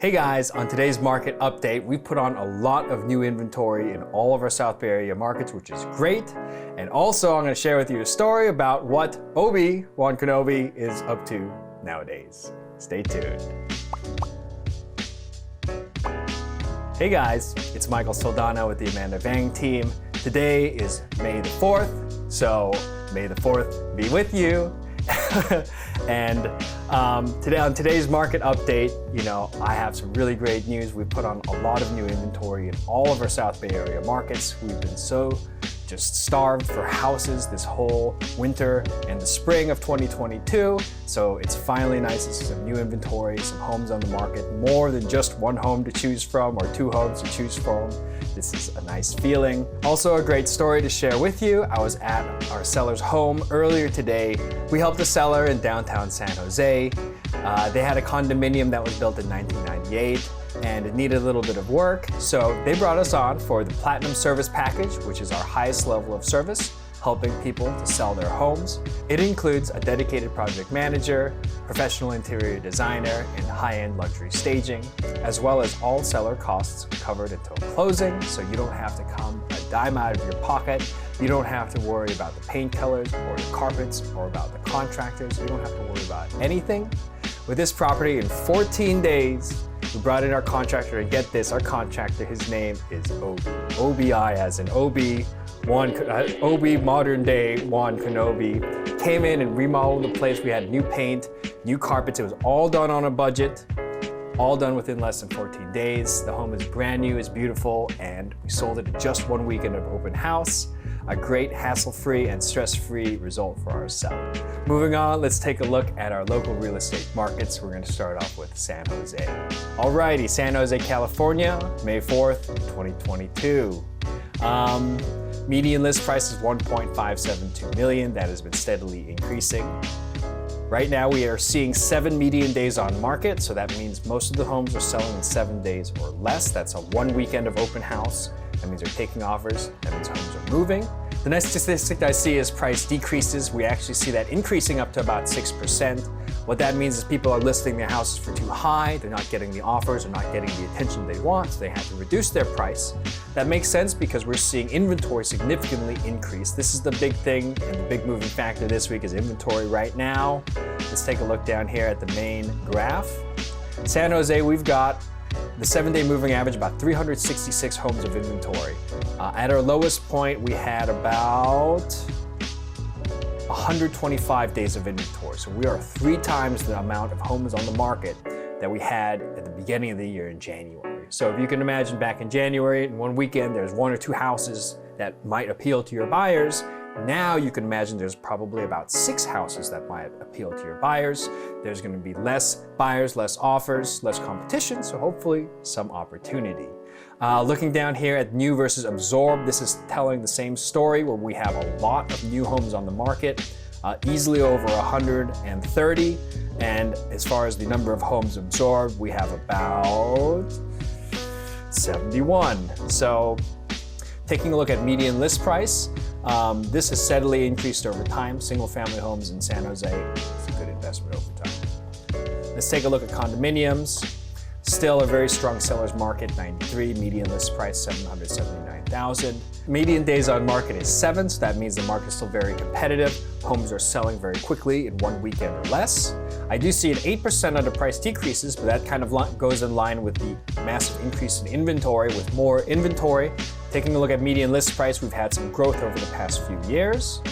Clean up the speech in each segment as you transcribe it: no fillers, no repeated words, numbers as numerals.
Hey guys, on today's market update, we've put on a lot of new inventory in all of our South Bay area markets, which is great. And also, I'm going to share with you a story about what Obi-Wan Kenobi is up to nowadays. Stay tuned. Hey guys, it's Michael Soldano with the Amanda Vang team. Today is May the 4th, so May the 4th be with you. And today on today's market update, I have some really great news. We've put on a lot of new inventory in all of our South Bay area markets. We've been so just starved for houses this whole winter and the spring of 2022. So it's finally nice to see some new inventory, some homes on the market, more than just one home to choose from or two homes to choose from. This is a nice feeling. Also a great story to share with you. I was at our seller's home earlier today. We helped a seller in downtown San Jose. They had a condominium that was built in 1998 and it needed a little bit of work. So they brought us on for the Platinum Service Package, which is our highest level of service, helping people to sell their homes. It includes a dedicated project manager, professional interior designer, and high-end luxury staging, as well as all seller costs covered until closing, so you don't have to come a dime out of your pocket. You don't have to worry about the paint colors or the carpets or about the contractors. You don't have to worry about anything. With this property, in 14 days, we brought in our contractor, and get this, our contractor, his name is Obi. OBI as in Obi modern day Wan Kenobi. Came in and remodeled the place. We had new paint, new carpets. It was all done on a budget, all done within less than 14 days. The home is brand new, it's beautiful, and we sold it in just 1 weekend of open house. A great hassle-free and stress-free result for our seller. Moving on, let's take a look at our local real estate markets. We're going to start off with San Jose. Alrighty, San Jose, California, May 4th, 2022. Median list price is $1.572 million. That has been steadily increasing. Right now we are seeing 7 median days on market, so that means most of the homes are selling in 7 days or less. That's a 1 weekend of open house. That means they're taking offers. That means homes are moving. The next statistic I see is price decreases. We actually see that increasing up to about 6%. What that means is people are listing their houses for too high. They're not getting the offers, or not getting the attention they want, so they have to reduce their price. That makes sense because we're seeing inventory significantly increase. This is the big thing, and the big moving factor this week is inventory right now. Let's take a look down here at the main graph. San Jose, we've got the 7-day moving average, about 366 homes of inventory. At our lowest point, we had about 125 days of inventory. So we are 3 times the amount of homes on the market that we had at the beginning of the year in January. So if you can imagine, back in January, in 1 weekend, there's 1 or 2 houses that might appeal to your buyers. Now you can imagine there's probably about 6 houses that might appeal to your buyers. There's going to be less buyers, less offers, less competition, so hopefully some opportunity. Looking down here at new versus absorbed, this is telling the same story where we have a lot of new homes on the market, easily over 130. And as far as the number of homes absorbed, we have about 71. So taking a look at median list price, this has steadily increased over time. Single family homes in San Jose is a good investment over time. Let's take a look at condominiums. Still a very strong seller's market, 93. Median list price, $779,000. Median days on market is 7, so that means the market is still very competitive. Homes are selling very quickly in 1 weekend or less. I do see an 8% of the price decreases, but that kind of goes in line with the massive increase in inventory. With more inventory, taking a look at median list price, we've had some growth over the past few years.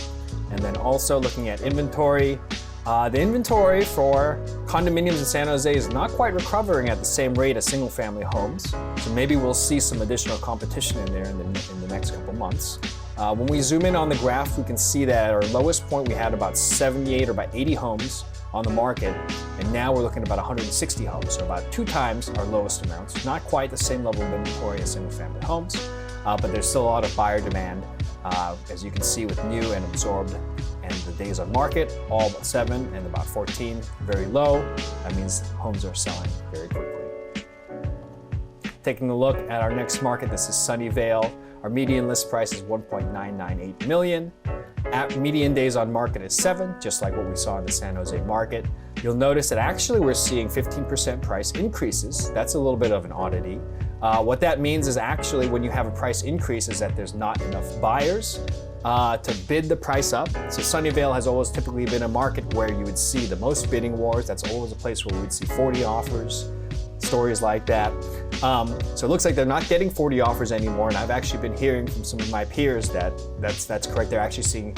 And then also looking at inventory, the inventory for condominiums in San Jose is not quite recovering at the same rate as single family homes. So maybe we'll see some additional competition in there in the next couple months. When we zoom in on the graph, we can see that at our lowest point we had about 78 or about 80 homes on the market, and now we're looking at about 160 homes, so about 2 times our lowest amounts. Not quite the same level of inventory as single family homes, but there's still a lot of buyer demand, as you can see with new and absorbed. And the days on market, all but 7 and about 14, very low. That means homes are selling very quickly. Taking a look at our next market, this is Sunnyvale. Our median list price is $1.998 million. Median days on market is 7, just like what we saw in the San Jose market. you'll notice that actually we're seeing 15% price increases. That's a little bit of an oddity. What that means is actually when you have a price increase is that there's not enough buyers to bid the price up. So Sunnyvale has always typically been a market where you would see the most bidding wars. That's always a place where we would see 40 offers, stories like that. So it looks like they're not getting 40 offers anymore, and I've actually been hearing from some of my peers that that's correct. They're actually seeing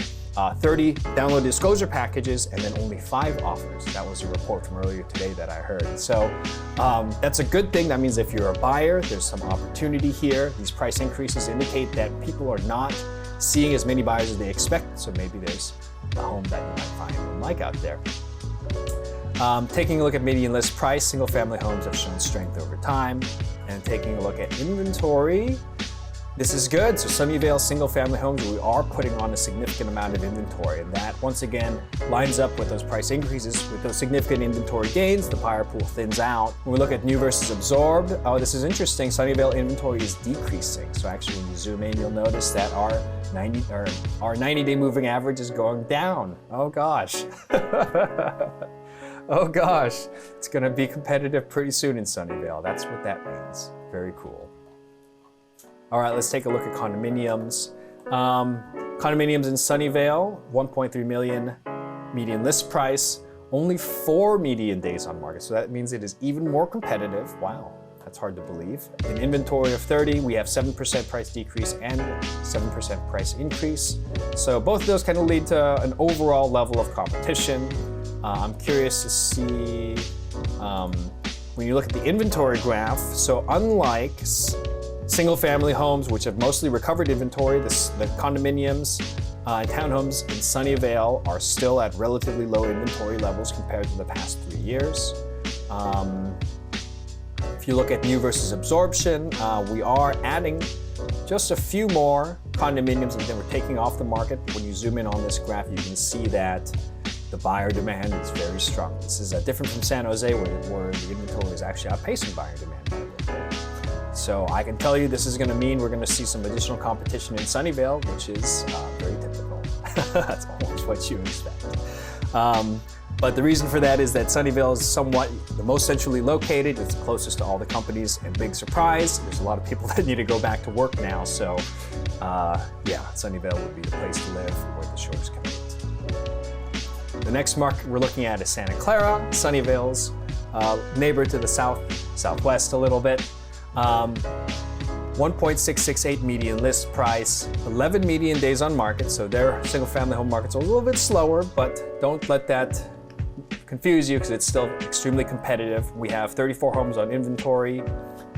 30 download disclosure packages and then only 5 offers. That was a report from earlier today that I heard. So that's a good thing. That means if you're a buyer, there's some opportunity here. These price increases indicate that people are not seeing as many buyers as they expect, so maybe there's a home that you might find and like out there. Taking a look at median list price, single-family homes have shown strength over time. And taking a look at inventory, this is good. So Sunnyvale single-family homes, we are putting on a significant amount of inventory. And that, once again, lines up with those price increases. With those significant inventory gains, the buyer pool thins out. When we look at new versus absorbed, oh, this is interesting. Sunnyvale inventory is decreasing. So actually, when you zoom in, you'll notice that our 90-day moving average is going down. Oh, gosh. Oh gosh, it's gonna be competitive pretty soon in Sunnyvale. That's what that means. Very cool. All right, let's take a look at condominiums. Condominiums in Sunnyvale, 1.3 million median list price, only 4 median days on market. So that means it is even more competitive. Wow, that's hard to believe. An inventory of 30, we have 7% price decrease and 7% price increase. So both of those kind of lead to an overall level of competition. I'm curious to see when you look at the inventory graph. So unlike single-family homes, which have mostly recovered inventory, the condominiums and townhomes in Sunnyvale are still at relatively low inventory levels compared to the past 3 years. If you look at new versus absorption, we are adding just a few more condominiums and then we're taking off the market. When you zoom in on this graph, you can see that the buyer demand is very strong. This is different from San Jose where the inventory is actually outpacing buyer demand. So I can tell you this is going to mean we're going to see some additional competition in Sunnyvale, which is very typical. That's almost what you expect. But the reason for that is that Sunnyvale is somewhat the most centrally located. It's closest to all the companies, and big surprise, there's a lot of people that need to go back to work now. So yeah, Sunnyvale would be the place to live where the shores commute. The next market we're looking at is Santa Clara, Sunnyvale's neighbor to the southwest a little bit. 1.668 median list price, 11 median days on market. So their single-family home market's a little bit slower, but don't let that confuse you because it's still extremely competitive. We have 34 homes on inventory,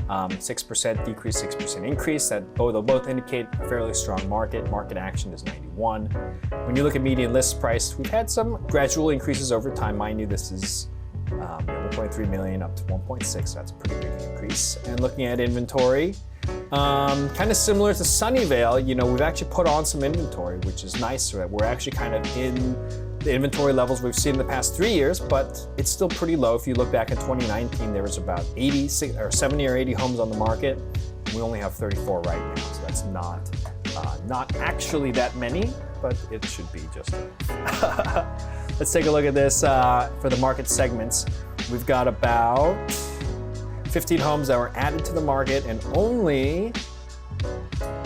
6% decrease, 6% increase. That both indicate a fairly strong market. Market action is 91. When you look at median list price, we've had some gradual increases over time. Mind you, this is 1.3 million up to 1.6, so that's a pretty big increase. And looking at inventory, kind of similar to Sunnyvale, we've actually put on some inventory, which is nice. So we're actually kind of in the inventory levels we've seen in the past 3 years, but it's still pretty low. If you look back at 2019, there was about 70 or 80 homes on the market. We only have 34 right now, so that's not actually that many, but it should be just enough. Let's take a look at this for the market segments. We've got about 15 homes that were added to the market and only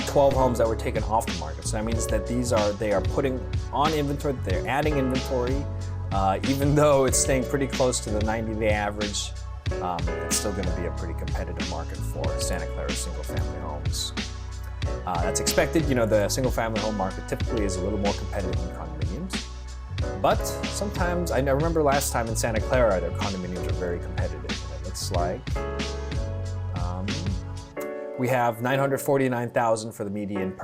12 homes that were taken off the market. So that means that they are putting on inventory, they're adding inventory. Even though it's staying pretty close to the 90-day average, it's still going to be a pretty competitive market for Santa Clara single-family homes. That's expected. The single-family home market typically is a little more competitive than condominiums. But sometimes, I remember last time in Santa Clara, their condominiums are very competitive. And it looks like we have $949,000 for the median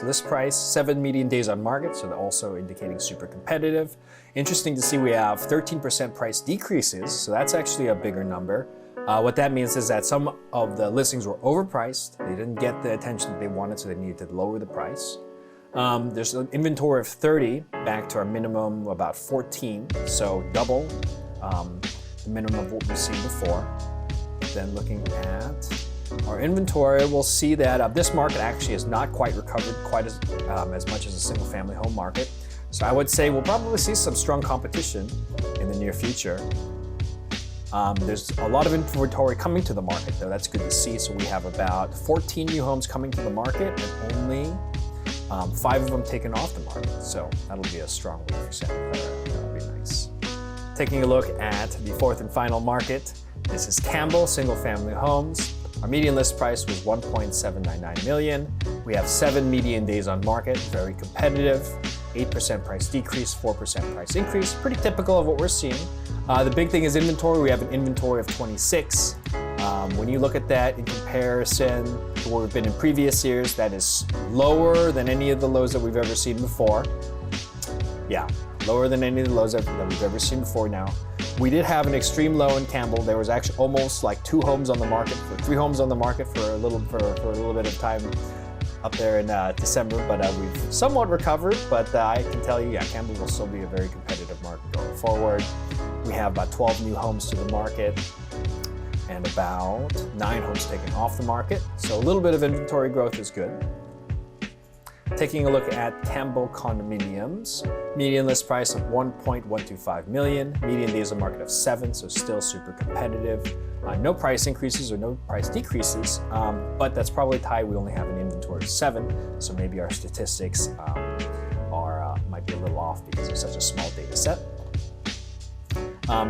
list price, 7 median days on market, so they're also indicating super competitive. Interesting to see we have 13% price decreases, so that's actually a bigger number. What that means is that some of the listings were overpriced. They didn't get the attention that they wanted, so they needed to lower the price. There's an inventory of 30 back to our minimum about 14, so double the minimum of what we've seen before. Then looking at our inventory, we'll see that this market actually has not quite recovered quite as much as a single-family home market. So I would say we'll probably see some strong competition in the near future. There's a lot of inventory coming to the market, though. That's good to see. So we have about 14 new homes coming to the market and only 5 of them taken off the market. So that'll be a strong week for Santa Clara. That'll be nice. Taking a look at the fourth and final market, this is Campbell single-family homes. Our median list price was $1.799 million. We have 7 median days on market, very competitive. 8% price decrease, 4% price increase. Pretty typical of what we're seeing. The big thing is inventory. We have an inventory of 26. When you look at that in comparison to where we've been in previous years, that is lower than any of the lows that we've ever seen before. Yeah, lower than any of the lows that we've ever seen before now. We did have an extreme low in Campbell. There was actually almost like 3 homes on the market for a little bit of time up there in December, but we've somewhat recovered. But I can tell you, yeah, Campbell will still be a very competitive market going forward. We have about 12 new homes to the market and about 9 homes taken off the market. So a little bit of inventory growth is good. Taking a look at Campbell Condominiums, median list price of $1.125 million, median days on market of 7, so still super competitive. No price increases or no price decreases, but that's probably tied. We only have an inventory of 7, so maybe our statistics might be a little off because it's such a small data set.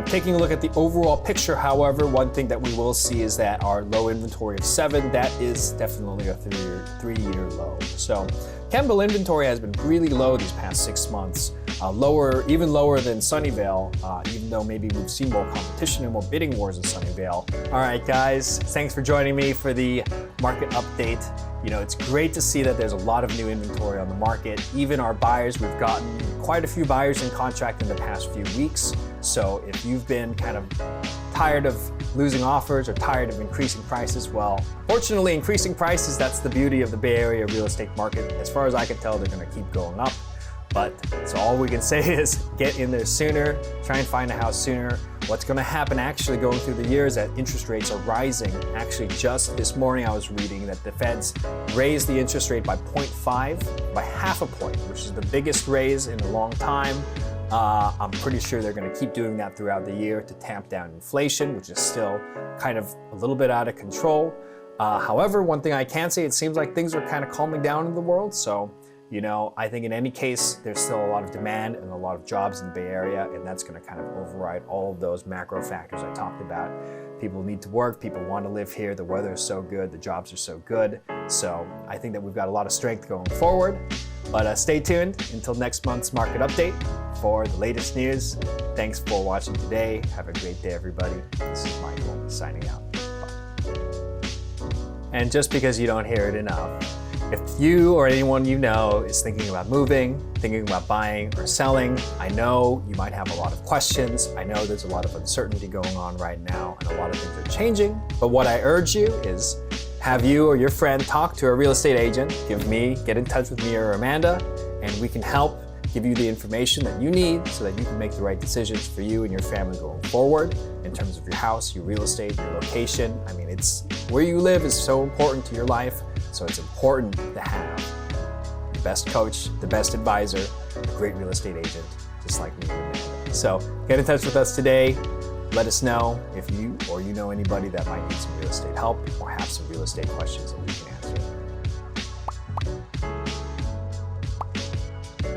Taking a look at the overall picture, however, one thing that we will see is that our low inventory of 7, that is definitely a 3-year low. So Campbell inventory has been really low these past 6 months, even lower than Sunnyvale, even though maybe we've seen more competition and more bidding wars in Sunnyvale. All right, guys, thanks for joining me for the market update. You know, it's great to see that there's a lot of new inventory on the market. Even our buyers, we've gotten quite a few buyers in contract in the past few weeks. So if you've been kind of tired of losing offers or tired of increasing prices, well, fortunately, increasing prices, that's the beauty of the Bay Area real estate market. As far as I can tell, they're gonna keep going up. But so all we can say is get in there sooner, try and find a house sooner. What's gonna happen actually going through the year is that interest rates are rising. Actually, just this morning I was reading that the Feds raised the interest rate by 0.5, by half a point, which is the biggest raise in a long time. I'm pretty sure they're gonna keep doing that throughout the year to tamp down inflation, which is still kind of a little bit out of control. However, one thing I can say, it seems like things are kind of calming down in the world. So, you know, I think in any case, there's still a lot of demand and a lot of jobs in the Bay Area, and that's gonna kind of override all of those macro factors I talked about. People need to work, people want to live here, the weather is so good, the jobs are so good. So I think that we've got a lot of strength going forward. But stay tuned until next month's market update for the latest news. Thanks for watching today. Have a great day, everybody. This is Michael signing out. Bye. And just because you don't hear it enough, if you or anyone you know is thinking about moving, thinking about buying or selling, I know you might have a lot of questions. I know there's a lot of uncertainty going on right now and a lot of things are changing. But what I urge you is have you or your friend talk to a real estate agent, get in touch with me or Amanda, and we can help give you the information that you need so that you can make the right decisions for you and your family going forward in terms of your house, your real estate, your location. I mean, it's where you live is so important to your life, so it's important to have the best coach, the best advisor, a great real estate agent, just like me and Amanda. So get in touch with us today. Let us know if you or you know anybody that might need some real estate help or have some real estate questions that we can answer.